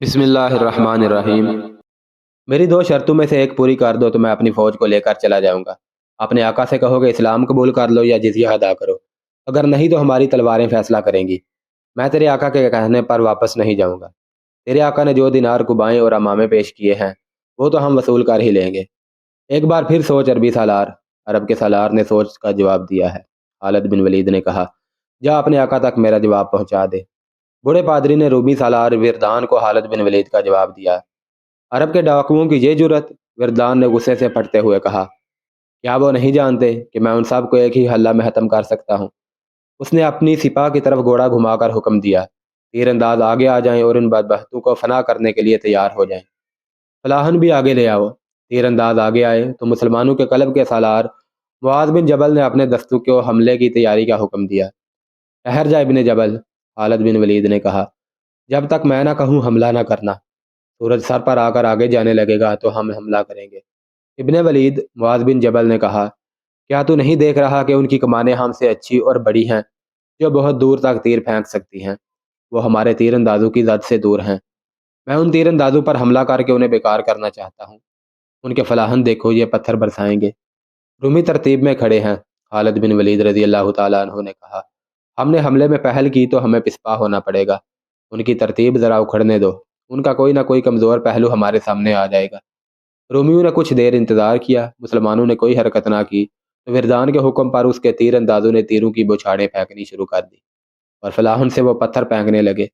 بسم اللہ الرحمن الرحیم۔ میری دو شرطوں میں سے ایک پوری کر دو تو میں اپنی فوج کو لے کر چلا جاؤں گا۔ اپنے آقا سے کہو کہ اسلام قبول کر لو یا جزیہ ادا کرو، اگر نہیں تو ہماری تلواریں فیصلہ کریں گی۔ میں تیرے آقا کے کہنے پر واپس نہیں جاؤں گا۔ تیرے آقا نے جو دینار قبائیں اور امامے پیش کیے ہیں وہ تو ہم وصول کر ہی لیں گے۔ ایک بار پھر سوچ عربی سالار۔ عرب کے سالار نے سوچ کا جواب دیا ہے۔ خالد بن ولید نے کہا، جا اپنے آقا تک میرا جواب پہنچا دے۔ بوڑھے پادری نے رومی سالار وردان کو خالد بن ولید کا جواب دیا۔ عرب کے ڈاکوؤں کی یہ جرت! وردان نے غصے سے پھٹتے ہوئے کہا، کیا وہ نہیں جانتے کہ میں ان سب کو ایک ہی حلہ میں ختم کر سکتا ہوں؟ اس نے اپنی سپاہ کی طرف گھوڑا گھما کر حکم دیا، تیر انداز آگے آ جائیں اور ان بدبختوں کو فنا کرنے کے لیے تیار ہو جائیں۔ فلاحن بھی آگے لے آؤ۔ تیر انداز آگے آئے تو مسلمانوں کے قلب کے سالار معاذ بن جبل نے اپنے دستوں کو حملے کی تیاری کا حکم دیا۔ ٹھہر جا ابن جبل، خالد بن ولید نے کہا، جب تک میں نہ کہوں حملہ نہ کرنا۔ سورج سر پر آ کر آگے جانے لگے گا تو ہم حملہ کریں گے۔ ابن ولید، معاذ بن جبل نے کہا، کیا تو نہیں دیکھ رہا کہ ان کی کمانیں ہم سے اچھی اور بڑی ہیں جو بہت دور تک تیر پھینک سکتی ہیں؟ وہ ہمارے تیر اندازوں کی زد سے دور ہیں۔ میں ان تیر اندازوں پر حملہ کر کے انہیں بیکار کرنا چاہتا ہوں۔ ان کے فلاحن دیکھو، یہ پتھر برسائیں گے۔ رومی ترتیب میں کھڑے ہیں۔ خالد بن ولید رضی اللہ تعالیٰ عنہ نے کہا، ہم نے حملے میں پہل کی تو ہمیں پسپا ہونا پڑے گا۔ ان کی ترتیب ذرا اکھڑنے دو، ان کا کوئی نہ کوئی کمزور پہلو ہمارے سامنے آ جائے گا۔ رومیوں نے کچھ دیر انتظار کیا، مسلمانوں نے کوئی حرکت نہ کی تو وردان کے حکم پر اس کے تیر اندازوں نے تیروں کی بوچھاڑیں پھینکنی شروع کر دی اور فلاحن سے وہ پتھر پھینکنے لگے۔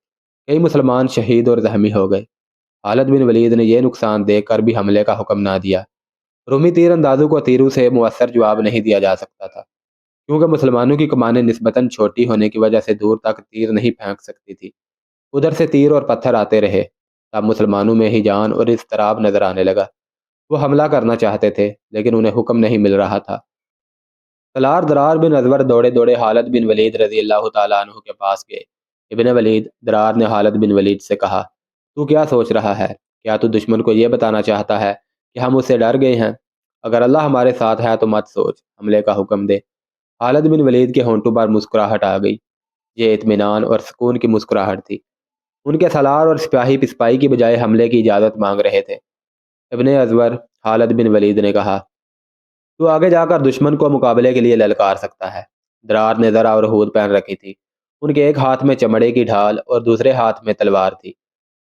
کئی مسلمان شہید اور زخمی ہو گئے۔ خالد بن ولید نے یہ نقصان دیکھ کر بھی حملے کا حکم نہ دیا۔ رومی تیر اندازوں کو تیروں سے مؤثر جواب نہیں دیا جا سکتا تھا، کیونکہ مسلمانوں کی کمانیں نسبتاً چھوٹی ہونے کی وجہ سے دور تک تیر نہیں پھینک سکتی تھی۔ ادھر سے تیر اور پتھر آتے رہے۔ تب مسلمانوں میں ہیجان اور اضطراب نظر آنے لگا۔ وہ حملہ کرنا چاہتے تھے لیکن انہیں حکم نہیں مل رہا تھا۔ سالار درار بن ازور دوڑے دوڑے خالد بن ولید رضی اللہ تعالیٰ عنہ کے پاس گئے۔ ابن ولید، درار نے خالد بن ولید سے کہا، تو کیا سوچ رہا ہے؟ کیا تو دشمن کو یہ بتانا چاہتا ہے کہ ہم اس سے ڈر گئے ہیں؟ اگر اللہ ہمارے ساتھ ہے تو مت سوچ، حملے کا حکم دے۔ خالد بن ولید کے ہونٹوں پر مسکراہٹ آ گئی۔ یہ اطمینان اور سکون کی مسکراہٹ تھی۔ ان کے سالار اور سپاہی پسپائی کی بجائے حملے کی اجازت مانگ رہے تھے۔ ابن ازور، خالد بن ولید نے کہا، تو آگے جا کر دشمن کو مقابلے کے لیے للکار سکتا ہے۔ درار نے ذرا اور ہود پہن رکھی تھی۔ ان کے ایک ہاتھ میں چمڑے کی ڈھال اور دوسرے ہاتھ میں تلوار تھی۔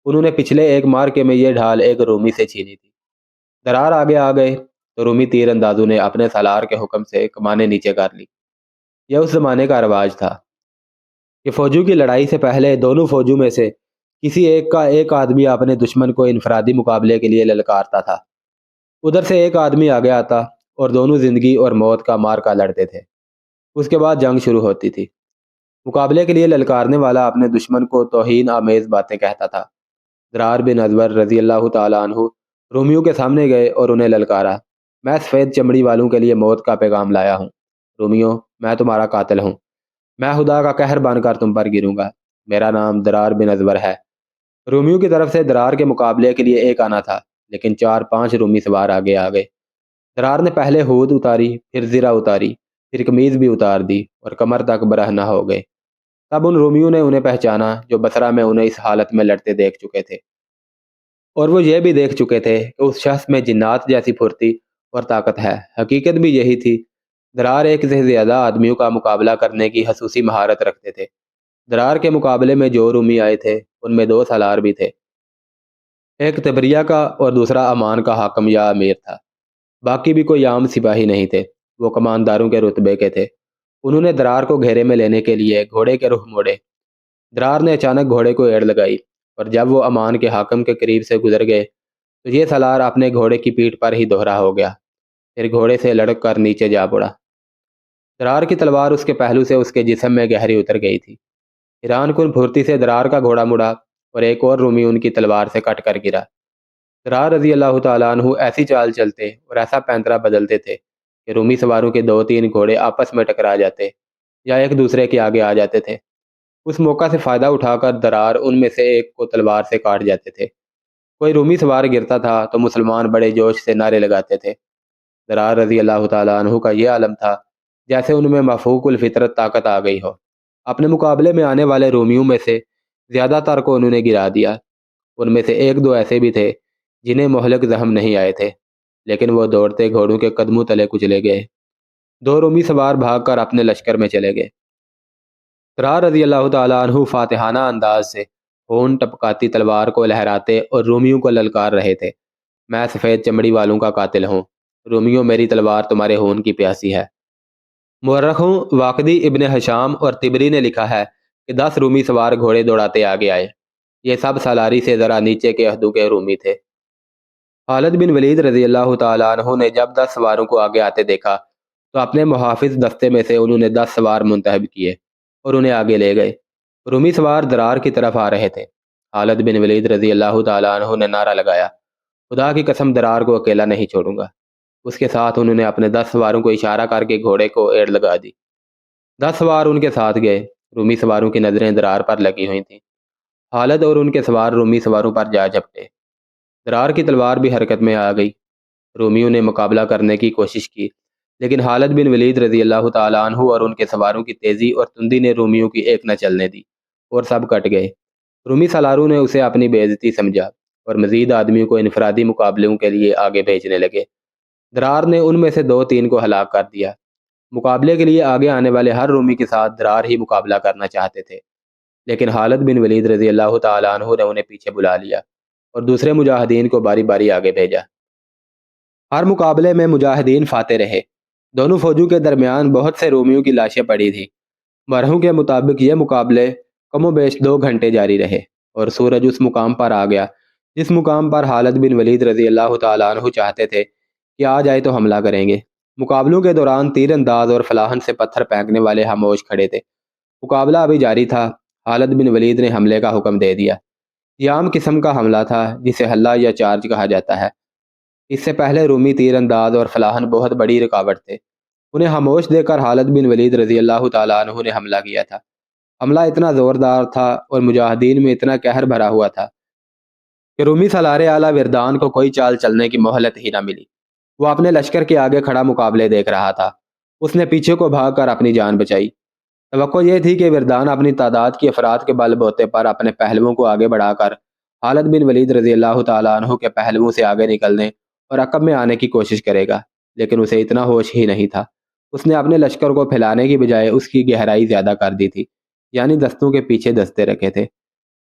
انہوں نے پچھلے ایک مارکے میں یہ ڈھال ایک رومی سے چھینی تھی۔ درار آگے آ گئے تو رومی تیر اندازوں نے اپنے سالار کے حکم سے کمانیں نیچے کر لی۔ یہ اس زمانے کا رواج تھا کہ فوجوں کی لڑائی سے پہلے دونوں فوجوں میں سے کسی ایک آدمی اپنے دشمن کو انفرادی مقابلے کے لیے للکارتا تھا۔ ادھر سے ایک آدمی آگے آتا اور دونوں زندگی اور موت کا مارکا لڑتے تھے۔ اس کے بعد جنگ شروع ہوتی تھی۔ مقابلے کے لیے للکارنے والا اپنے دشمن کو توہین آمیز باتیں کہتا تھا۔ درار بن ازور رضی اللہ تعالیٰ عنہ رومیوں کے سامنے گئے اور انہیں للکارا، میں سفید چمڑی والوں کے لیے موت کا پیغام لایا ہوں۔ رومیوں، میں تمہارا قاتل ہوں۔ میں خدا کا قہر بن کر تم پر گروں گا۔ میرا نام درار بن ازور ہے۔ رومیوں کی طرف سے درار کے مقابلے کے لیے ایک آنا تھا، لیکن 4-5 رومی سوار آگے آ گئے۔ درار نے پہلے ہود اتاری، پھر زرہ اتاری، پھر قمیض بھی اتار دی اور کمر تک برہنہ ہو گئے۔ تب ان رومیوں نے انہیں پہچانا جو بصرہ میں انہیں اس حالت میں لڑتے دیکھ چکے تھے، اور وہ یہ بھی دیکھ چکے تھے کہ اس شخص میں جنات جیسی پھرتی اور طاقت ہے۔ حقیقت بھی یہی تھی۔ درار ایک سے زیادہ آدمیوں کا مقابلہ کرنے کی خصوصی مہارت رکھتے تھے۔ درار کے مقابلے میں جو رومی آئے تھے ان میں 2 سالار بھی تھے، ایک تبریہ کا اور دوسرا امان کا حاکم یا امیر تھا۔ باقی بھی کوئی عام سپاہی نہیں تھے، وہ کمانداروں کے رتبے کے تھے۔ انہوں نے درار کو گھیرے میں لینے کے لیے گھوڑے کے رخ موڑے۔ درار نے اچانک گھوڑے کو ایڑ لگائی اور جب وہ امان کے حاکم کے قریب سے گزر گئے تو یہ سالار اپنے گھوڑے کی پیٹھ پر ہی دوہرا ہو گیا، پھر گھوڑے سے لڑک کر نیچے جا پڑا۔ درار کی تلوار اس کے پہلو سے اس کے جسم میں گہری اتر گئی تھی۔ حیران کن پھرتی سے درار کا گھوڑا مڑا اور ایک اور رومی ان کی تلوار سے کٹ کر گرا۔ درار رضی اللہ تعالیٰ عنہ ایسی چال چلتے اور ایسا پینترا بدلتے تھے کہ رومی سواروں کے 2-3 گھوڑے آپس میں ٹکرا جاتے یا ایک دوسرے کے آگے آ جاتے تھے۔ اس موقع سے فائدہ اٹھا کر درار ان میں سے ایک کو تلوار سے کاٹ جاتے تھے۔ کوئی رومی سوار گرتا تھا تو مسلمان بڑے جوش سے نعرے لگاتے تھے۔ درار رضی اللہ تعالیٰ عنہ کا یہ عالم تھا جیسے ان میں مفوق الفطرت طاقت آ گئی ہو۔ اپنے مقابلے میں آنے والے رومیوں میں سے زیادہ تر کو انہوں نے گرا دیا۔ ان میں سے ایک دو ایسے بھی تھے جنہیں مہلک زخم نہیں آئے تھے، لیکن وہ دوڑتے گھوڑوں کے قدموں تلے کچلے گئے۔ دو رومی سوار بھاگ کر اپنے لشکر میں چلے گئے۔ سرار رضی اللہ تعالیٰ عنہ فاتحانہ انداز سے خون ٹپکاتی تلوار کو لہراتے اور رومیوں کو للکار رہے تھے، میں سفید چمڑی والوں کا قاتل ہوں، رومیوں میری تلوار تمہارے خون کی پیاسی ہے۔ مورخوں واقدی ابن حشام اور طبری نے لکھا ہے کہ 10 رومی سوار گھوڑے دوڑاتے آگے آئے، یہ سب سالاری سے ذرا نیچے کے عہدوں کے رومی تھے۔ خالد بن ولید رضی اللہ تعالیٰ عنہ نے جب 10 سواروں کو آگے آتے دیکھا تو اپنے محافظ دستے میں سے انہوں نے 10 سوار منتخب کیے اور انہیں آگے لے گئے۔ رومی سوار درار کی طرف آ رہے تھے۔ خالد بن ولید رضی اللہ تعالیٰ عنہ نے نعرہ لگایا، خدا کی قسم درار کو اکیلا نہیں چھوڑوں گا۔ اس کے ساتھ انہوں نے اپنے 10 سواروں کو اشارہ کر کے گھوڑے کو ایڑ لگا دی۔ 10 سوار ان کے ساتھ گئے۔ رومی سواروں کی نظریں درار پر لگی ہوئی تھیں۔ خالد اور ان کے سوار رومی سواروں پر جا جھپٹے۔ درار کی تلوار بھی حرکت میں آ گئی۔ رومیوں نے مقابلہ کرنے کی کوشش کی، لیکن خالد بن ولید رضی اللہ تعالیٰ عنہ اور ان کے سواروں کی تیزی اور تندی نے رومیوں کی ایک نہ چلنے دی اور سب کٹ گئے۔ رومی سالاروں نے اسے اپنی بے عزتی سمجھا اور مزید آدمیوں کو انفرادی مقابلوں کے لیے آگے بھیجنے لگے۔ درار نے ان میں سے 2-3 کو ہلاک کر دیا۔ مقابلے کے لیے آگے آنے والے ہر رومی کے ساتھ درار ہی مقابلہ کرنا چاہتے تھے، لیکن خالد بن ولید رضی اللہ تعالیٰ عنہ نے انہیں پیچھے بلا لیا اور دوسرے مجاہدین کو باری باری آگے بھیجا۔ ہر مقابلے میں مجاہدین فاتح رہے۔ دونوں فوجوں کے درمیان بہت سے رومیوں کی لاشیں پڑی تھیں۔ مرحوم کے مطابق یہ مقابلے کم و بیش 2 گھنٹے جاری رہے اور سورج اس مقام پر آ گیا جس مقام پر خالد بن ولید رضی اللہ تعالیٰ عنہ چاہتے تھے کہ آ جائے تو حملہ کریں گے۔ مقابلوں کے دوران تیر انداز اور فلاحن سے پتھر پھینکنے والے خاموش کھڑے تھے۔ مقابلہ ابھی جاری تھا۔ خالد بن ولید نے حملے کا حکم دے دیا۔ یہ عام قسم کا حملہ تھا جسے حلہ یا چارج کہا جاتا ہے۔ اس سے پہلے رومی تیر انداز اور فلاحن بہت بڑی رکاوٹ تھے۔ انہیں خاموش دیکھ کر خالد بن ولید رضی اللہ تعالیٰ عنہ نے حملہ کیا تھا۔ حملہ اتنا زوردار تھا اور مجاہدین میں اتنا قہر بھرا ہوا تھا کہ رومی سالار اعلیٰ وردان کو کوئی چال چلنے کی مہلت ہی نہ ملی۔ وہ اپنے لشکر کے آگے کھڑا مقابلے دیکھ رہا تھا۔ اس نے پیچھے کو بھاگ کر اپنی جان بچائی۔ توقع یہ تھی کہ وردان اپنی تعداد کی افراد کے بل بوتے پر اپنے پہلوؤں کو آگے بڑھا کر خالد بن ولید رضی اللہ تعالیٰ عنہ کے پہلوؤں سے آگے نکلنے اور عقب میں آنے کی کوشش کرے گا، لیکن اسے اتنا ہوش ہی نہیں تھا۔ اس نے اپنے لشکر کو پھیلانے کی بجائے اس کی گہرائی زیادہ کر دی تھی، یعنی دستوں کے پیچھے دستے رکھے تھے۔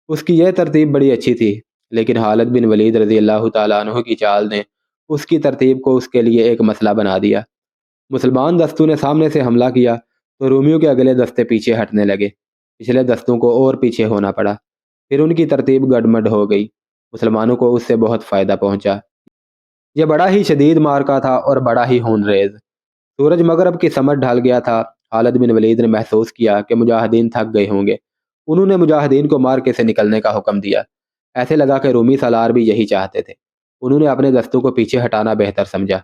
اس کی یہ ترتیب بڑی اچھی تھی، لیکن خالد بن ولید رضی اللہ تعالیٰ عنہ کی چال نے اس کی ترتیب کو اس کے لیے ایک مسئلہ بنا دیا۔ مسلمان دستوں نے سامنے سے حملہ کیا تو رومیوں کے اگلے دستے پیچھے ہٹنے لگے۔ پچھلے دستوں کو اور پیچھے ہونا پڑا، پھر ان کی ترتیب گڑمڑ ہو گئی۔ مسلمانوں کو اس سے بہت فائدہ پہنچا۔ یہ بڑا ہی شدید معرکہ تھا اور بڑا ہی خون ریز۔ سورج مغرب کی سمت ڈھل گیا تھا۔ خالد بن ولید نے محسوس کیا کہ مجاہدین تھک گئے ہوں گے۔ انہوں نے مجاہدین کو معرکے سے نکلنے کا حکم دیا۔ ایسے لگا کہ رومی سالار بھی یہی چاہتے تھے۔ انہوں نے اپنے دستوں کو پیچھے ہٹانا بہتر سمجھا۔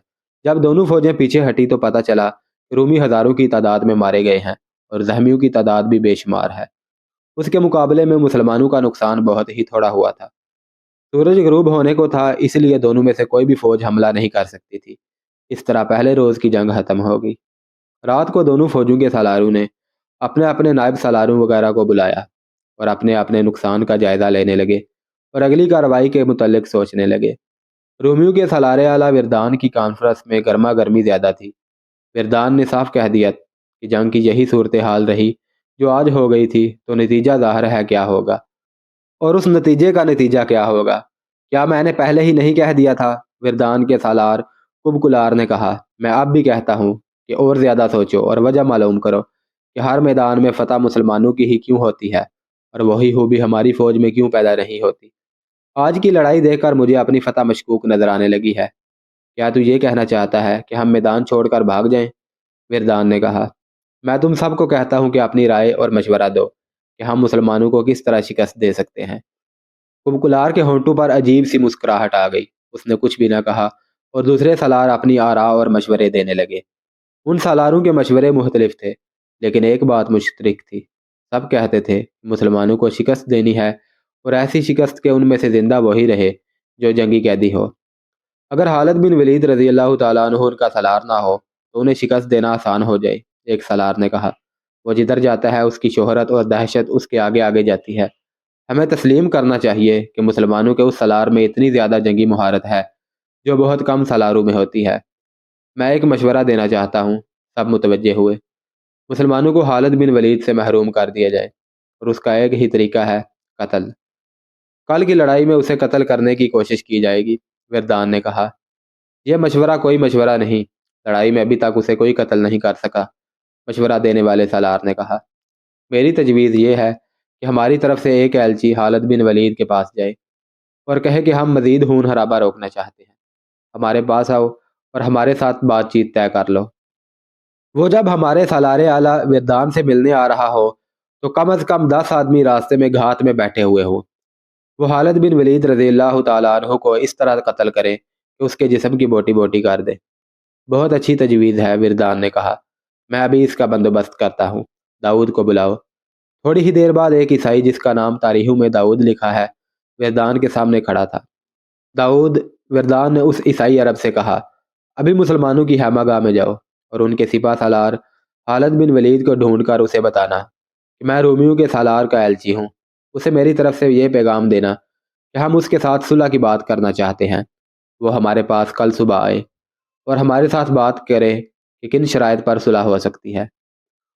جب دونوں فوجیں پیچھے ہٹی تو پتہ چلا کہ رومی ہزاروں کی تعداد میں مارے گئے ہیں اور زخمیوں کی تعداد بھی بے شمار ہے۔ اس کے مقابلے میں مسلمانوں کا نقصان بہت ہی تھوڑا ہوا تھا۔ سورج غروب ہونے کو تھا، اس لیے دونوں میں سے کوئی بھی فوج حملہ نہیں کر سکتی تھی۔ اس طرح پہلے روز کی جنگ ختم ہو گئی۔ رات کو دونوں فوجوں کے سالاروں نے اپنے اپنے نائب سالاروں وغیرہ کو بلایا اور اپنے اپنے نقصان کا جائزہ لینے لگے اور اگلی کارروائی کے متعلق سوچنے لگے۔ رومیوں کے سالار اعلیٰ وردان کی کانفرنس میں گرما گرمی زیادہ تھی۔ وردان نے صاف کہہ دیا کہ جنگ کی یہی صورتحال رہی جو آج ہو گئی تھی تو نتیجہ ظاہر ہے کیا ہوگا، اور اس نتیجے کا نتیجہ کیا ہوگا۔ کیا میں نے پہلے ہی نہیں کہہ دیا تھا؟ وردان کے سالار کبکلار نے کہا۔ میں اب بھی کہتا ہوں کہ اور زیادہ سوچو اور وجہ معلوم کرو کہ ہر میدان میں فتح مسلمانوں کی ہی کیوں ہوتی ہے اور وہی خوبی ہماری فوج میں کیوں پیدا نہیں ہوتی۔ آج کی لڑائی دیکھ کر مجھے اپنی فتح مشکوک نظر آنے لگی ہے۔ کیا تو یہ کہنا چاہتا ہے کہ ہم میدان چھوڑ کر بھاگ جائیں؟ وردان نے کہا۔ میں تم سب کو کہتا ہوں کہ اپنی رائے اور مشورہ دو کہ ہم مسلمانوں کو کس طرح شکست دے سکتے ہیں۔ کبکلار کے ہونٹوں پر عجیب سی مسکراہٹ آ گئی۔ اس نے کچھ بھی نہ کہا اور دوسرے سالار اپنی آراء اور مشورے دینے لگے۔ ان سالاروں کے مشورے مختلف تھے، لیکن ایک بات مشترک تھی۔ سب کہتے تھے کہ مسلمانوں کو شکست دینی ہے اور ایسی شکست کے ان میں سے زندہ وہی رہے جو جنگی قیدی ہو۔ اگر خالد بن ولید رضی اللہ تعالیٰ عنہ ان کا سالار نہ ہو تو انہیں شکست دینا آسان ہو جائے، ایک سالار نے کہا۔ وہ جدھر جاتا ہے اس کی شہرت اور دہشت اس کے آگے آگے جاتی ہے۔ ہمیں تسلیم کرنا چاہیے کہ مسلمانوں کے اس سالار میں اتنی زیادہ جنگی مہارت ہے جو بہت کم سالاروں میں ہوتی ہے۔ میں ایک مشورہ دینا چاہتا ہوں۔ سب متوجہ ہوئے۔ مسلمانوں کو خالد بن ولید سے محروم کر دیا جائے، اور اس کا ایک ہی طریقہ ہے، قتل۔ کل کی لڑائی میں اسے قتل کرنے کی کوشش کی جائے گی، وردان نے کہا۔ یہ مشورہ کوئی مشورہ نہیں، لڑائی میں ابھی تک اسے کوئی قتل نہیں کر سکا، مشورہ دینے والے سالار نے کہا۔ میری تجویز یہ ہے کہ ہماری طرف سے ایک ایلچی خالد بن ولید کے پاس جائے اور کہے کہ ہم مزید خون خرابہ روکنا چاہتے ہیں، ہمارے پاس آؤ اور ہمارے ساتھ بات چیت طے کر لو۔ وہ جب ہمارے سالار اعلیٰ وردان سے ملنے آ رہا ہو تو کم از کم 10 آدمی راستے میں گھات میں بیٹھے ہوئے ہو۔ وہ خالد بن ولید رضی اللہ تعالیٰ عنہ کو اس طرح قتل کرے کہ اس کے جسم کی بوٹی بوٹی کر دے۔ بہت اچھی تجویز ہے، وردان نے کہا۔ میں ابھی اس کا بندوبست کرتا ہوں، داؤد کو بلاؤ۔ تھوڑی ہی دیر بعد ایک عیسائی جس کا نام تاریخوں میں داؤد لکھا ہے، وردان کے سامنے کھڑا تھا۔ داؤد، وردان نے اس عیسائی عرب سے کہا، ابھی مسلمانوں کی خیمہ گاہ میں جاؤ اور ان کے سپہ سالار خالد بن ولید کو ڈھونڈ کر اسے بتانا کہ میں رومیوں کے سالار کا ایلچی ہوں۔ اسے میری طرف سے یہ پیغام دینا کہ ہم اس کے ساتھ صلح کی بات کرنا چاہتے ہیں۔ وہ ہمارے پاس کل صبح آئے اور ہمارے ساتھ بات کرے کہ کن شرائط پر صلح ہو سکتی ہے۔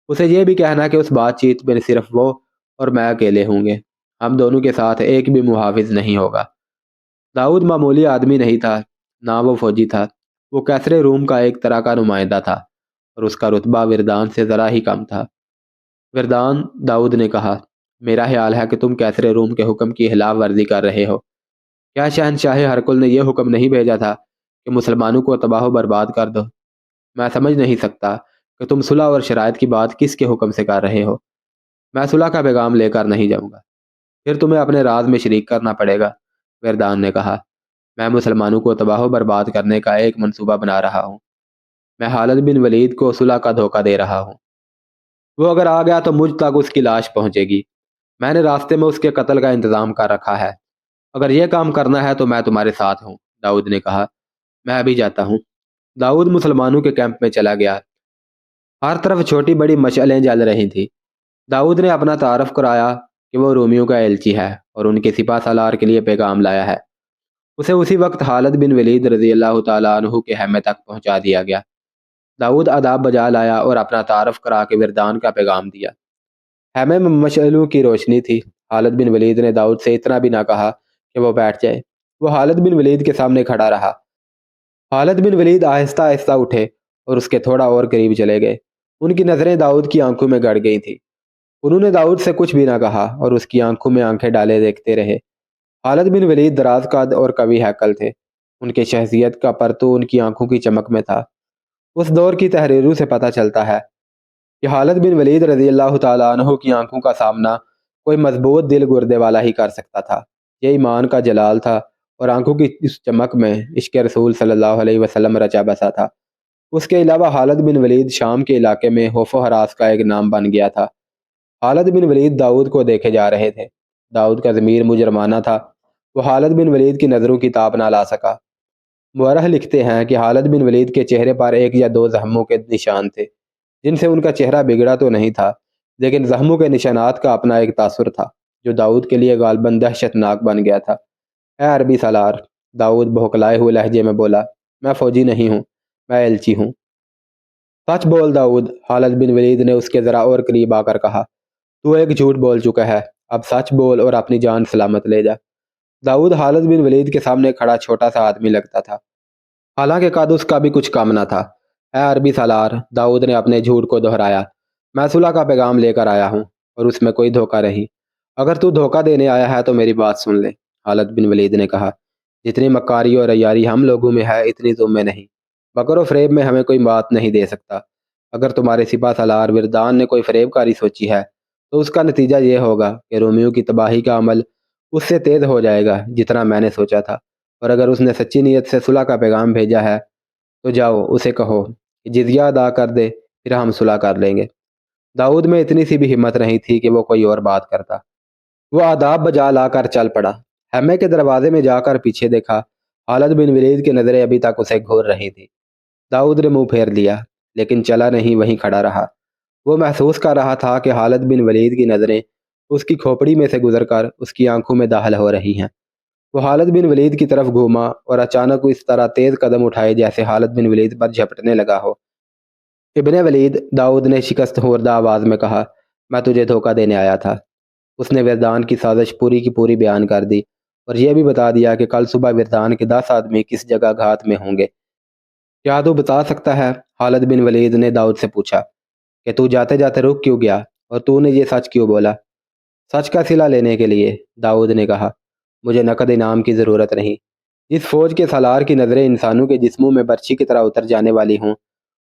اسے یہ بھی کہنا کہ اس بات چیت میں صرف وہ اور میں اکیلے ہوں گے، ہم دونوں کے ساتھ ایک بھی محافظ نہیں ہوگا۔ داؤد معمولی آدمی نہیں تھا، نہ وہ فوجی تھا، وہ کیسر روم کا ایک طرح کا نمائندہ تھا، اور اس کا رتبہ وردان سے ذرا ہی کم تھا۔ وردان، داؤد نے کہا، میرا خیال ہے کہ تم کیسر روم کے حکم کی خلاف ورزی کر رہے ہو۔ کیا شہنشاہ ہرقل نے یہ حکم نہیں بھیجا تھا کہ مسلمانوں کو تباہ و برباد کر دو؟ میں سمجھ نہیں سکتا کہ تم صلح اور شرائط کی بات کس کے حکم سے کر رہے ہو۔ میں صلح کا پیغام لے کر نہیں جاؤں گا، پھر تمہیں اپنے راز میں شریک کرنا پڑے گا، وردان نے کہا۔ میں مسلمانوں کو تباہ و برباد کرنے کا ایک منصوبہ بنا رہا ہوں۔ میں خالد بن ولید کو صلح کا دھوکہ دے رہا ہوں۔ وہ اگر آ گیا تو مجھ تک اس کی لاش پہنچے گی۔ میں نے راستے میں اس کے قتل کا انتظام کر رکھا ہے۔ اگر یہ کام کرنا ہے تو میں تمہارے ساتھ ہوں، داؤد نے کہا۔ میں ابھی جاتا ہوں۔ داؤد مسلمانوں کے کیمپ میں چلا گیا۔ ہر طرف چھوٹی بڑی مشعلیں جل رہی تھیں۔ داؤد نے اپنا تعارف کرایا کہ وہ رومیوں کا ایلچی ہے اور ان کے سپہ سالار کے لیے پیغام لایا ہے۔ اسے اسی وقت خالد بن ولید رضی اللہ تعالیٰ عنہ کے خیمے تک پہنچا دیا گیا۔ داؤد آداب بجا لایا اور اپنا تعارف کرا کے وردان کا پیغام دیا۔ خیمے میں مشعلوں کی روشنی تھی۔ خالد بن ولید نے داؤد سے اتنا بھی نہ کہا کہ وہ بیٹھ جائے۔ وہ خالد بن ولید کے سامنے کھڑا رہا۔ خالد بن ولید آہستہ آہستہ اٹھے اور اس کے تھوڑا اور قریب چلے گئے۔ ان کی نظریں داؤد کی آنکھوں میں گڑ گئی تھیں۔ انہوں نے داؤد سے کچھ بھی نہ کہا اور اس کی آنکھوں میں آنکھیں ڈالے دیکھتے رہے۔ خالد بن ولید دراز قد اور قوی ہیکل تھے۔ ان کے شخصیت کا پرتو ان کی آنکھوں کی چمک میں تھا۔ اس دور کی تحریروں سے پتہ چلتا ہے کہ خالد بن ولید رضی اللہ تعالیٰ عنہ کی آنکھوں کا سامنا کوئی مضبوط دل گردے والا ہی کر سکتا تھا۔ یہ ایمان کا جلال تھا اور آنکھوں کی اس چمک میں عشق رسول صلی اللہ علیہ وسلم رچا بسا تھا۔ اس کے علاوہ خالد بن ولید شام کے علاقے میں خوف و ہراس کا ایک نام بن گیا تھا۔ خالد بن ولید داؤد کو دیکھے جا رہے تھے۔ داؤد کا ضمیر مجرمانہ تھا۔ وہ خالد بن ولید کی نظروں کی تاب نہ لا سکا۔ مورخ لکھتے ہیں کہ خالد بن ولید کے چہرے پر 1 یا 2 زخموں کے نشان تھے، جن سے ان کا چہرہ بگڑا تو نہیں تھا، لیکن زخموں کے نشانات کا اپنا ایک تاثر تھا جو داؤد کے لیے غالباً دہشت ناک بن گیا تھا۔ اے عربی سالار، داؤد بھوکلائے ہوئے لہجے میں بولا، میں فوجی نہیں ہوں، میں ایلچی ہوں۔ سچ بول داؤد، خالد بن ولید نے اس کے ذرا اور قریب آ کر کہا، تو ایک جھوٹ بول چکا ہے، اب سچ بول اور اپنی جان سلامت لے جا۔ داؤد خالد بن ولید کے سامنے کھڑا چھوٹا سا آدمی لگتا تھا، حالانکہ قد اس کا بھی کچھ کم نہ تھا۔ اے عربی سالار، داؤد نے اپنے جھوٹ کو دہرایا، میں صلح کا پیغام لے کر آیا ہوں اور اس میں کوئی دھوکہ نہیں۔ اگر تو دھوکہ دینے آیا ہے تو میری بات سن لے، خالد بن ولید نے کہا۔ جتنی مکاری اور عیاری ہم لوگوں میں ہے اتنی تم میں نہیں۔ مکر و فریب میں ہمیں کوئی بات نہیں دے سکتا۔ اگر تمہارے سپہ سالار وردان نے کوئی فریب کاری سوچی ہے تو اس کا نتیجہ یہ ہوگا کہ رومیوں کی تباہی کا عمل اس سے تیز ہو جائے گا جتنا میں نے سوچا تھا، اور اگر اس نے سچی نیت سے صلح کا پیغام بھیجا ہے تو جاؤ اسے کہو کہ جزیہ ادا کر دے، پھر ہم صلح کر لیں گے۔ داؤد میں اتنی سی بھی ہمت نہیں تھی کہ وہ کوئی اور بات کرتا۔ وہ آداب بجا لا کر چل پڑا۔ خیمے کے دروازے میں جا کر پیچھے دیکھا۔ خالد بن ولید کی نظریں ابھی تک اسے گھور رہی تھی۔ داؤد نے منہ پھیر لیا لیکن چلا نہیں، وہیں کھڑا رہا۔ وہ محسوس کر رہا تھا کہ خالد بن ولید کی نظریں اس کی کھوپڑی میں سے گزر کر اس کی آنکھوں میں داخل ہو رہی ہیں۔ وہ خالد بن ولید کی طرف گھوما اور اچانک وہ اس طرح تیز قدم اٹھائے جیسے خالد بن ولید پر جھپٹنے لگا ہو۔ ابن ولید، داؤد نے شکست خوردہ آواز میں کہا، میں تجھے دھوکہ دینے آیا تھا۔ اس نے وردان کی سازش پوری کی پوری بیان کر دی اور یہ بھی بتا دیا کہ کل صبح وردان کے 10 آدمی کس جگہ گھات میں ہوں گے۔ کیا تو بتا سکتا ہے؟ خالد بن ولید نے داؤد سے پوچھا کہ تو جاتے جاتے رک کیوں گیا اور تو نے یہ سچ کیوں بولا؟ سچ کا صلہ لینے کے لیے، داؤد نے کہا۔ مجھے نقد انعام کی ضرورت نہیں۔ جس فوج کے سالار کی نظریں انسانوں کے جسموں میں برچھی کی طرح اتر جانے والی ہوں،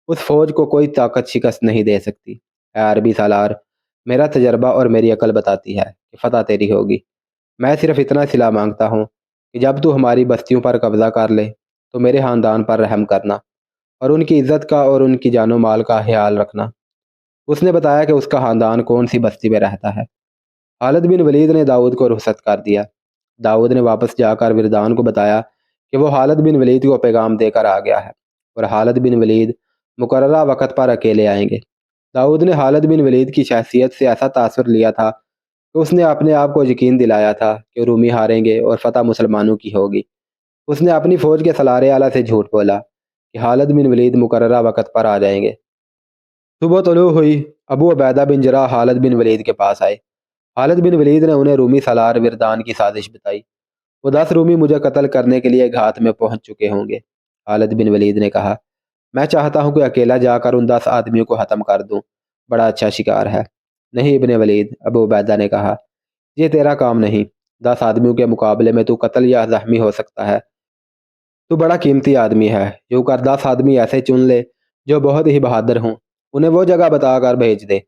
اس فوج کو کوئی طاقت شکست نہیں دے سکتی۔ اے عربی سالار، میرا تجربہ اور میری عقل بتاتی ہے کہ فتح تیری ہوگی۔ میں صرف اتنا صلہ مانگتا ہوں کہ جب تو ہماری بستیوں پر قبضہ کر لے تو میرے خاندان پر رحم کرنا اور ان کی عزت کا اور ان کی جان و مال کا خیال رکھنا۔ اس نے بتایا کہ اس کا خاندان کون سی بستی میں رہتا ہے۔ خالد بن ولید نے داؤد کو رخصت کر دیا۔ داؤد نے واپس جا کر وردان کو بتایا کہ وہ خالد بن ولید کو پیغام دے کر آ گیا ہے اور خالد بن ولید مقررہ وقت پر اکیلے آئیں گے۔ داؤد نے خالد بن ولید کی شخصیت سے ایسا تاثر لیا تھا کہ اس نے اپنے آپ کو یقین دلایا تھا کہ رومی ہاریں گے اور فتح مسلمانوں کی ہوگی۔ اس نے اپنی فوج کے سالار اعلیٰ سے جھوٹ بولا کہ خالد بن ولید مقررہ وقت پر آ جائیں گے۔ صبح طلوع ہوئی، ابو عبیدہ بن جراح خالد بن ولید کے پاس آئے۔ خالد بن ولید نے انہیں رومی سالار وردان کی سازش بتائی۔ وہ 10 رومی مجھے قتل کرنے کے لیے گھات میں پہنچ چکے ہوں گے۔ خالد بن ولید نے کہا، میں چاہتا ہوں کہ اکیلا جا کر ان 10 آدمیوں کو ختم کر دوں، بڑا اچھا شکار ہے۔ نہیں ابن ولید، ابو عبیدہ نے کہا، یہ تیرا کام نہیں۔ 10 آدمیوں کے مقابلے میں تو قتل یا زخمی ہو سکتا ہے۔ تو بڑا قیمتی آدمی ہے، جو کر 10 آدمی ایسے چن لے جو بہت ہی بہادر ہوں، انہیں وہ جگہ بتا کر بھیج دے۔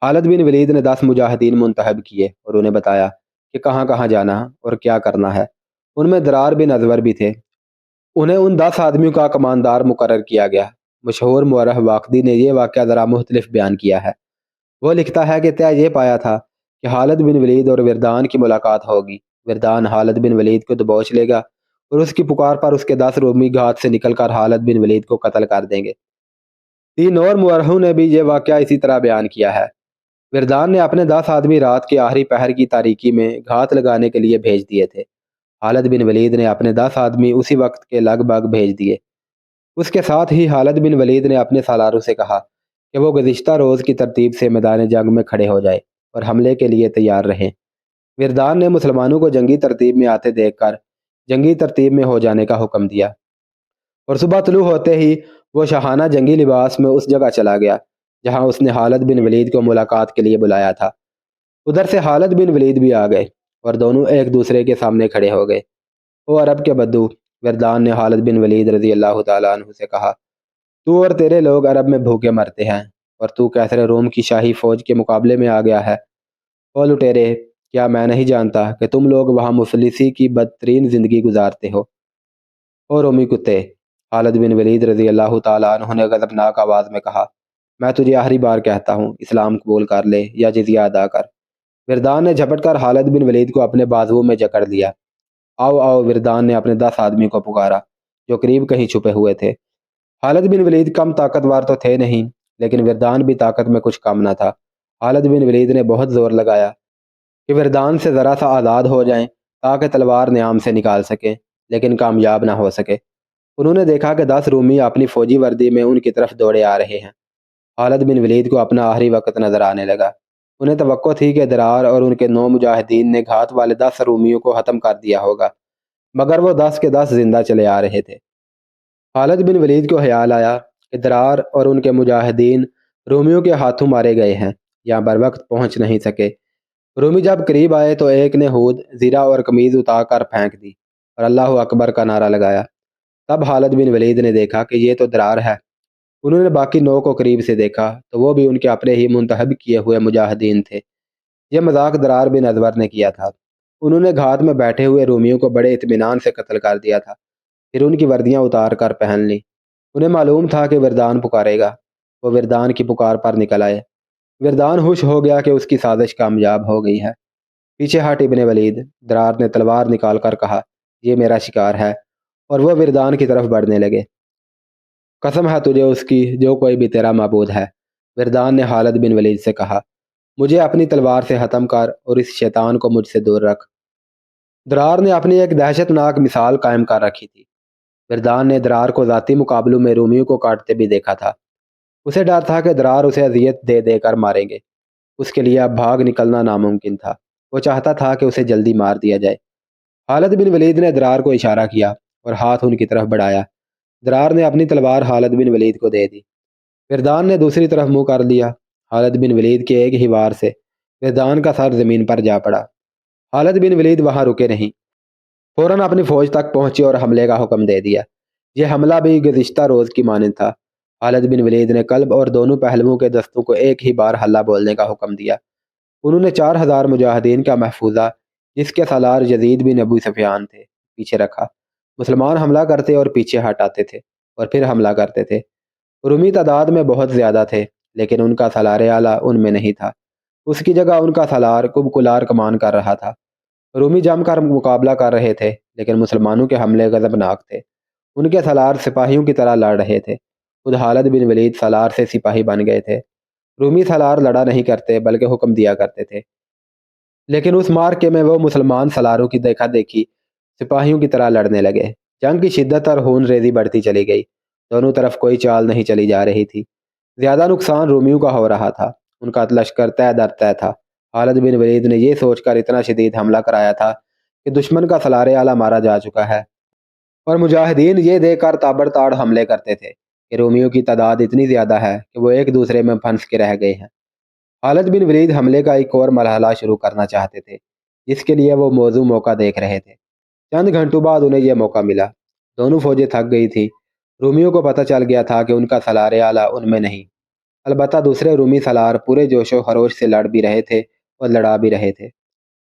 خالد بن ولید نے 10 مجاہدین منتخب کیے اور انہیں بتایا کہ کہاں کہاں جانا اور کیا کرنا ہے۔ ان میں درار بن ازور بھی تھے۔ انہیں ان 10 آدمیوں کا کماندار مقرر کیا گیا۔ مشہور مورخ واقدی نے یہ واقعہ ذرا مختلف بیان کیا ہے۔ وہ لکھتا ہے کہ طے یہ پایا تھا کہ خالد بن ولید اور وردان کی ملاقات ہوگی۔ وردان خالد بن ولید کو دبوچ لے گا اور اس کی پکار پر اس کے 10 رومی گھات سے نکل کر خالد بن ولید کو قتل کر دیں گے۔ 3 اور مورخوں نے بھی یہ واقعہ اسی طرح بیان کیا ہے۔ وردان نے اپنے 10 آدمی رات کے آخری پہر کی تاریکی میں گھات لگانے کے لیے بھیج دیے تھے۔ خالد بن ولید نے اپنے 10 آدمی اسی وقت کے لگ بھگ بھیج دیے۔ اس کے ساتھ ہی خالد بن ولید نے اپنے سالاروں سے کہا کہ وہ گزشتہ روز کی ترتیب سے میدان جنگ میں کھڑے ہو جائے اور حملے کے لیے تیار رہیں۔ وردان نے مسلمانوں کو جنگی ترتیب میں آتے دیکھ کر جنگی ترتیب میں ہو جانے کا حکم دیا اور صبح طلوع ہوتے ہی وہ شاہانہ جنگی لباس میں اس جگہ چلا گیا جہاں اس نے خالد بن ولید کو ملاقات کے لیے بلایا تھا۔ ادھر سے خالد بن ولید بھی آ گئے اور دونوں ایک دوسرے کے سامنے کھڑے ہو گئے۔ او عرب کے بدو، وردان نے خالد بن ولید رضی اللہ تعالیٰ عنہ سے کہا، تو اور تیرے لوگ عرب میں بھوکے مرتے ہیں اور تو کیسر روم کی شاہی فوج کے مقابلے میں آ گیا ہے۔ او لٹیرے، کیا میں نہیں جانتا کہ تم لوگ وہاں مفلسی کی بدترین زندگی گزارتے ہو؟ او رومی کتے، خالد بن ولید رضی اللہ تعالیٰ عنہ نے غضبناک آواز میں کہا، میں تجھے آخری بار کہتا ہوں، اسلام قبول کر لے یا جزیہ ادا کر۔ وردان نے جھپٹ کر خالد بن ولید کو اپنے بازوؤں میں جکڑ لیا۔ آؤ آؤ، وردان نے اپنے 10 آدمی کو پکارا جو قریب کہیں چھپے ہوئے تھے۔ خالد بن ولید کم طاقتور تو تھے نہیں، لیکن وردان بھی طاقت میں کچھ کم نہ تھا۔ خالد بن ولید نے بہت زور لگایا کہ وردان سے ذرا سا آزاد ہو جائیں تاکہ تلوار نیام سے نکال سکیں، لیکن کامیاب نہ ہو سکے۔ انہوں نے دیکھا کہ 10 رومی اپنی فوجی وردی میں ان کی طرف دوڑے آ رہے ہیں۔ خالد بن ولید کو اپنا آخری وقت نظر آنے لگا۔ انہیں توقع تھی کہ درار اور ان کے 9 مجاہدین نے گھات والے 10 رومیوں کو ختم کر دیا ہوگا، مگر وہ 10 کے 10 زندہ چلے آ رہے تھے۔ خالد بن ولید کو خیال آیا کہ درار اور ان کے مجاہدین رومیوں کے ہاتھوں مارے گئے ہیں یا بر وقت پہنچ نہیں سکے۔ رومی جب قریب آئے تو ایک نے ہود، زرہ اور قمیض اتار کر پھینک دی اور اللہ اکبر کا نعرہ لگایا۔ تب خالد بن ولید نے دیکھا کہ یہ تو درار ہے۔ انہوں نے باقی 9 کو قریب سے دیکھا تو وہ بھی ان کے اپنے ہی منتخب کیے ہوئے مجاہدین تھے۔ یہ مذاق درار بن ازور نے کیا تھا۔ انہوں نے گھات میں بیٹھے ہوئے رومیوں کو بڑے اطمینان سے قتل کر دیا تھا، پھر ان کی وردیاں اتار کر پہن لیں۔ انہیں معلوم تھا کہ وردان پکارے گا۔ وہ وردان کی پکار پر نکل آئے۔ وردان خوش ہو گیا کہ اس کی سازش کامیاب ہو گئی ہے۔ پیچھے ہٹ ابن ولید، درار نے تلوار نکال کر کہا، یہ میرا شکار ہے، اور وہ وردان کی طرف بڑھنے لگے۔ قسم ہے تجھے اس کی جو کوئی بھی تیرا معبود ہے، وردان نے خالد بن ولید سے کہا۔ مجھے اپنی تلوار سے ختم کر اور اس شیطان کو مجھ سے دور رکھ۔ درار نے اپنی ایک دہشت ناک مثال قائم کر رکھی تھی۔ وردان نے درار کو ذاتی مقابلوں میں رومیوں کو کاٹتے بھی دیکھا تھا۔ اسے ڈر تھا کہ درار اسے اذیت دے دے کر ماریں گے۔ اس کے لیے اب بھاگ نکلنا ناممکن تھا۔ وہ چاہتا تھا کہ اسے جلدی مار دیا جائے۔ خالد بن ولید نے درار کو اشارہ کیا اور ہاتھ ان کی طرف بڑھایا۔ درار نے اپنی تلوار خالد بن ولید کو دے دی۔ وردان نے دوسری طرف منہ کر لیا۔ خالد بن ولید کے ایک ہی وار سے وردان کا سر زمین پر جا پڑا۔ خالد بن ولید وہاں رکے نہیں، فوراً اپنی فوج تک پہنچے اور حملے کا حکم دے دیا۔ یہ حملہ بھی گزشتہ روز کی مانند تھا۔ خالد بن ولید نے قلب اور دونوں پہلوؤں کے دستوں کو ایک ہی بار حلہ بولنے کا حکم دیا۔ انہوں نے 4000 مجاہدین کا محفوظہ، جس کے سالار یزید بن ابو سفیان تھے، پیچھے رکھا۔ مسلمان حملہ کرتے اور پیچھے ہٹ آتے تھے اور پھر حملہ کرتے تھے۔ رومی تعداد میں بہت زیادہ تھے، لیکن ان کا سالار اعلیٰ ان میں نہیں تھا۔ اس کی جگہ ان کا سالار کبکلار کمان کر رہا تھا۔ رومی جم کر مقابلہ کر رہے تھے، لیکن مسلمانوں کے حملے غضبناک تھے۔ ان کے سالار سپاہیوں کی طرح لڑ رہے تھے۔ خود خالد بن ولید سالار سے سپاہی بن گئے تھے۔ رومی سالار لڑا نہیں کرتے بلکہ حکم دیا کرتے تھے، لیکن اس مارکے میں وہ مسلمان سالاروں کی دیکھا دیکھی سپاہیوں کی طرح لڑنے لگے۔ جنگ کی شدت اور خون ریزی بڑھتی چلی گئی۔ دونوں طرف کوئی چال نہیں چلی جا رہی تھی۔ زیادہ نقصان رومیوں کا ہو رہا تھا۔ ان کا لشکر طے در طے تھا۔ خالد بن ولید نے یہ سوچ کر اتنا شدید حملہ کرایا تھا کہ دشمن کا سالار اعلیٰ مارا جا چکا ہے، اور مجاہدین یہ دیکھ کر تابڑ تاڑ حملے کرتے تھے کہ رومیوں کی تعداد اتنی زیادہ ہے کہ وہ ایک دوسرے میں پھنس کے رہ گئے ہیں۔ خالد بن ولید حملے کا ایک اور مرحلہ شروع کرنا چاہتے تھے، جس کے لیے وہ موزوں موقع دیکھ رہے تھے۔ چند گھنٹوں بعد انہیں یہ موقع ملا۔ دونوں فوجیں تھک گئی تھی۔ رومیوں کو پتہ چل گیا تھا کہ ان کا سالار اعلیٰ ان میں نہیں۔ البتہ دوسرے رومی سالار پورے جوش و خروش سے لڑ بھی رہے تھے اور لڑا بھی رہے تھے۔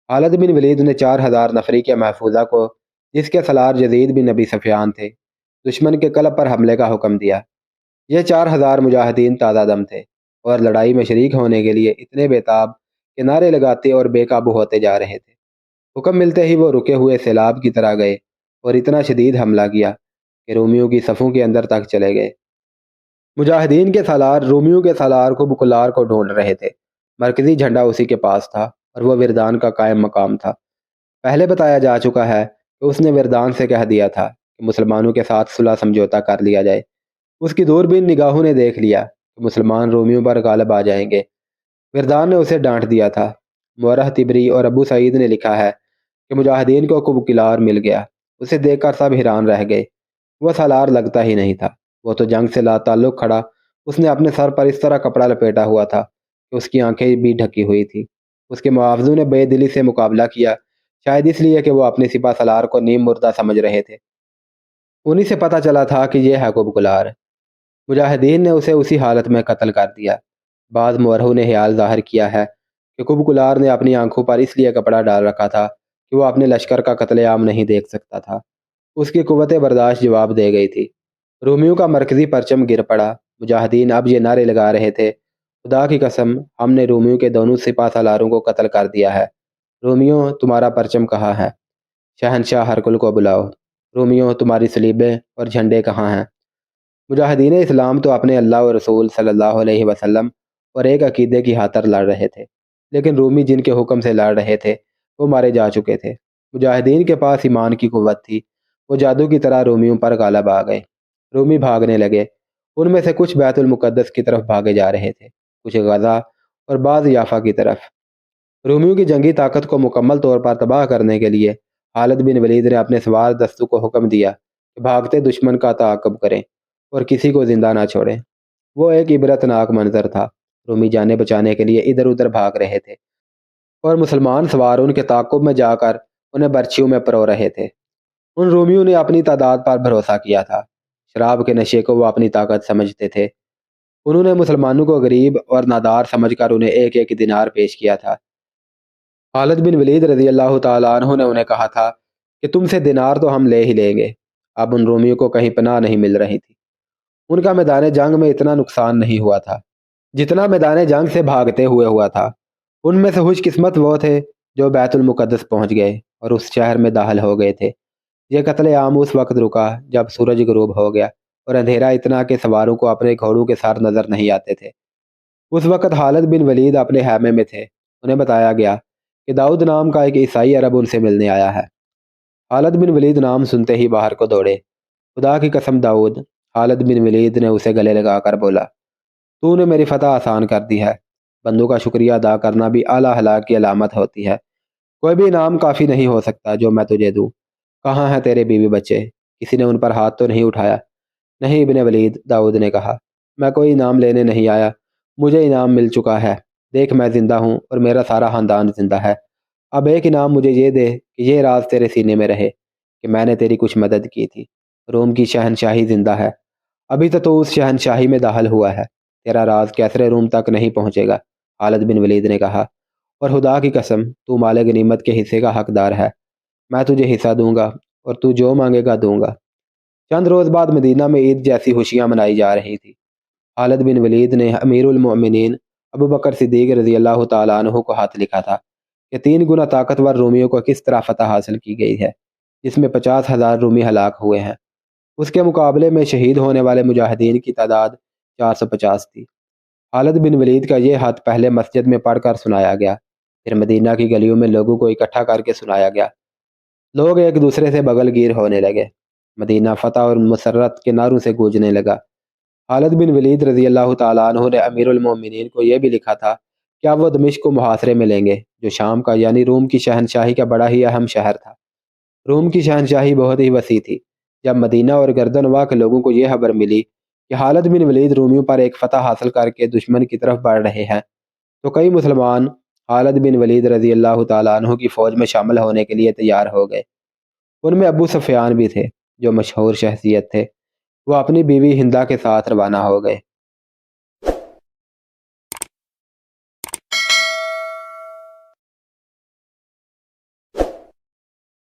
خالد بن ولید نے 4000 نفری کے محفوظہ کو، جس کے سالار یزید بن ابی سفیان تھے، دشمن کے قلب پر حملے کا حکم دیا۔ یہ 4000 مجاہدین تازہ دم تھے اور لڑائی میں شریک ہونے کے لیے اتنے بےتاب کہ نعرے لگاتے اور بے قابو ہوتے جا رہے تھے۔ حکم ملتے ہی وہ رکے ہوئے سیلاب کی طرح گئے اور اتنا شدید حملہ کیا کہ رومیوں کی صفوں کے اندر تک چلے گئے۔ مجاہدین کے سالار رومیوں کے سالار کو بکلار کو ڈھونڈ رہے تھے۔ مرکزی جھنڈا اسی کے پاس تھا اور وہ وردان کا قائم مقام تھا۔ پہلے بتایا جا چکا ہے کہ اس نے وردان سے کہہ دیا تھا کہ مسلمانوں کے ساتھ صلح سمجھوتا کر لیا جائے۔ اس کی دوربین نگاہوں نے دیکھ لیا کہ مسلمان رومیوں پر غالب آ جائیں گے۔ وردان نے اسے ڈانٹ دیا تھا۔ مورخ طبری اور ابو سعید نے لکھا ہے کہ مجاہدین کو کبکلار مل گیا۔ اسے دیکھ کر سب حیران رہ گئے۔ وہ سالار لگتا ہی نہیں تھا، وہ تو جنگ سے لا تعلق کھڑا۔ اس نے اپنے سر پر اس طرح کپڑا لپیٹا ہوا تھا کہ اس کی آنکھیں بھی ڈھکی ہوئی تھی۔ اس کے معاوضوں نے بے دلی سے مقابلہ کیا، شاید اس لیے کہ وہ اپنے سپہ سالار کو نیم مردہ سمجھ رہے تھے۔ انہی سے پتہ چلا تھا کہ یہ ہے کبکلار۔ مجاہدین نے اسے اسی حالت میں قتل کر دیا۔ بعض مورخوں نے خیال ظاہر کیا ہے کہ کبکلار نے اپنی آنکھوں پر اس لیے کپڑا ڈال رکھا تھا کہ وہ اپنے لشکر کا قتل عام نہیں دیکھ سکتا تھا۔ اس کی قوت برداشت جواب دے گئی تھی۔ رومیوں کا مرکزی پرچم گر پڑا۔ مجاہدین اب یہ نعرے لگا رہے تھے، خدا کی قسم، ہم نے رومیوں کے دونوں سپہ سالاروں کو قتل کر دیا ہے۔ رومیوں، تمہارا پرچم کہاں ہے؟ شہنشاہ ہرقل کو بلاؤ۔ رومیوں، تمہاری صلیبیں اور جھنڈے کہاں ہیں؟ مجاہدین اسلام تو اپنے اللہ و رسول صلی اللہ علیہ وسلم اور ایک عقیدے کی خاطر لڑ رہے تھے، لیکن رومی جن کے حکم سے لڑ رہے تھے وہ مارے جا چکے تھے۔ مجاہدین کے پاس ایمان کی قوت تھی، وہ جادو کی طرح رومیوں پر غالب آ گئے۔ رومی بھاگنے لگے۔ ان میں سے کچھ بیت المقدس کی طرف بھاگے جا رہے تھے، کچھ غزہ اور بعض یافا کی طرف۔ رومیوں کی جنگی طاقت کو مکمل طور پر تباہ کرنے کے لیے خالد بن ولید نے اپنے سوار دستوں کو حکم دیا کہ بھاگتے دشمن کا تعاقب کریں اور کسی کو زندہ نہ چھوڑیں۔ وہ ایک عبرت ناک منظر تھا۔ رومی جانے بچانے کے لیے ادھر ادھر بھاگ رہے تھے اور مسلمان سوار ان کے تعاقب میں جا کر انہیں برچھیوں میں پرو رہے تھے۔ ان رومیوں نے اپنی تعداد پر بھروسہ کیا تھا۔ شراب کے نشے کو وہ اپنی طاقت سمجھتے تھے۔ انہوں نے مسلمانوں کو غریب اور نادار سمجھ کر انہیں ایک ایک دینار پیش کیا تھا۔ خالد بن ولید رضی اللہ تعالیٰ عنہ نے انہیں کہا تھا کہ تم سے دینار تو ہم لے ہی لیں گے۔ اب ان رومیوں کو کہیں پناہ نہیں مل رہی تھی۔ ان کا میدان جنگ میں اتنا نقصان نہیں ہوا تھا جتنا میدان جنگ سے بھاگتے ہوئے ہوا تھا۔ ان میں سے خوش قسمت وہ تھے جو بیت المقدس پہنچ گئے اور اس شہر میں داخل ہو گئے تھے۔ یہ قتل عام اس وقت رکا جب سورج غروب ہو گیا اور اندھیرا اتنا کہ سواروں کو اپنے گھوڑوں کے سار نظر نہیں آتے تھے۔ اس وقت خالد بن ولید اپنے خیمے میں تھے۔ انہیں بتایا گیا کہ داؤد نام کا ایک عیسائی عرب ان سے ملنے آیا ہے۔ خالد بن ولید نام سنتے ہی باہر کو دوڑے۔ خدا کی قسم داؤد، خالد بن ولید نے اسے گلے لگا کر بولا، تو نے میری فتح آسان کر دی ہے۔ بندوں کا شکریہ ادا کرنا بھی اعلیٰ اخلاق کی علامت ہوتی ہے۔ کوئی بھی انعام کافی نہیں ہو سکتا جو میں تجھے دوں۔ کہاں ہیں تیرے بیوی بچے؟ کسی نے ان پر ہاتھ تو نہیں اٹھایا؟ نہیں ابن ولید، داؤد نے کہا، میں کوئی انعام لینے نہیں آیا، مجھے انعام مل چکا ہے۔ دیکھ میں زندہ ہوں اور میرا سارا خاندان زندہ ہے۔ اب ایک انعام مجھے یہ دے کہ یہ راز تیرے سینے میں رہے کہ میں نے تیری کچھ مدد کی تھی۔ روم کی شہنشاہی زندہ ہے، ابھی تو اس شہنشاہی میں داخل ہوا ہے، تیرا راز کیسرے روم تک نہیں پہنچے گا۔ خالد بن ولید نے کہا، اور خدا کی قسم تو مال غنیمت کے حصے کا حقدار ہے، میں تجھے حصہ دوں گا اور تو جو مانگے گا دوں گا۔ چند روز بعد مدینہ میں عید جیسی خوشیاں منائی جا رہی تھی۔ خالد بن ولید نے امیر المؤمنین ابو بکر صدیق رضی اللہ تعالیٰ عنہ کو خط لکھا تھا کہ 3 گنا طاقتور رومیوں کو کس طرح فتح حاصل کی گئی ہے، جس میں 50,000 رومی ہلاک ہوئے ہیں۔ اس کے مقابلے میں شہید ہونے والے مجاہدین کی تعداد 450 تھی۔ خالد بن ولید کا یہ خط پہلے مسجد میں پڑھ کر سنایا گیا، پھر مدینہ کی گلیوں میں لوگوں کو اکٹھا کر کے سنایا گیا۔ لوگ ایک دوسرے سے بغل گیر ہونے لگے۔ مدینہ فتح اور مسرت کے نعروں سے گونجنے لگا۔ خالد بن ولید رضی اللہ تعالیٰ عنہ نے امیر المومنین کو یہ بھی لکھا تھا کہ اب وہ دمشق کو محاصرے میں لیں گے، جو شام کا یعنی روم کی شہنشاہی کا بڑا ہی اہم شہر تھا۔ روم کی شہنشاہی بہت ہی وسیع تھی۔ جب مدینہ اور گردنواں کے لوگوں کو یہ خبر ملی کہ خالد بن ولید رومیوں پر ایک فتح حاصل کر کے دشمن کی طرف بڑھ رہے ہیں، تو کئی مسلمان خالد بن ولید رضی اللہ تعالیٰ عنہ کی فوج میں شامل ہونے کے لیے تیار ہو گئے۔ ان میں ابو سفیان بھی تھے، جو مشہور شخصیت تھے۔ وہ اپنی بیوی ہندہ کے ساتھ روانہ ہو گئے۔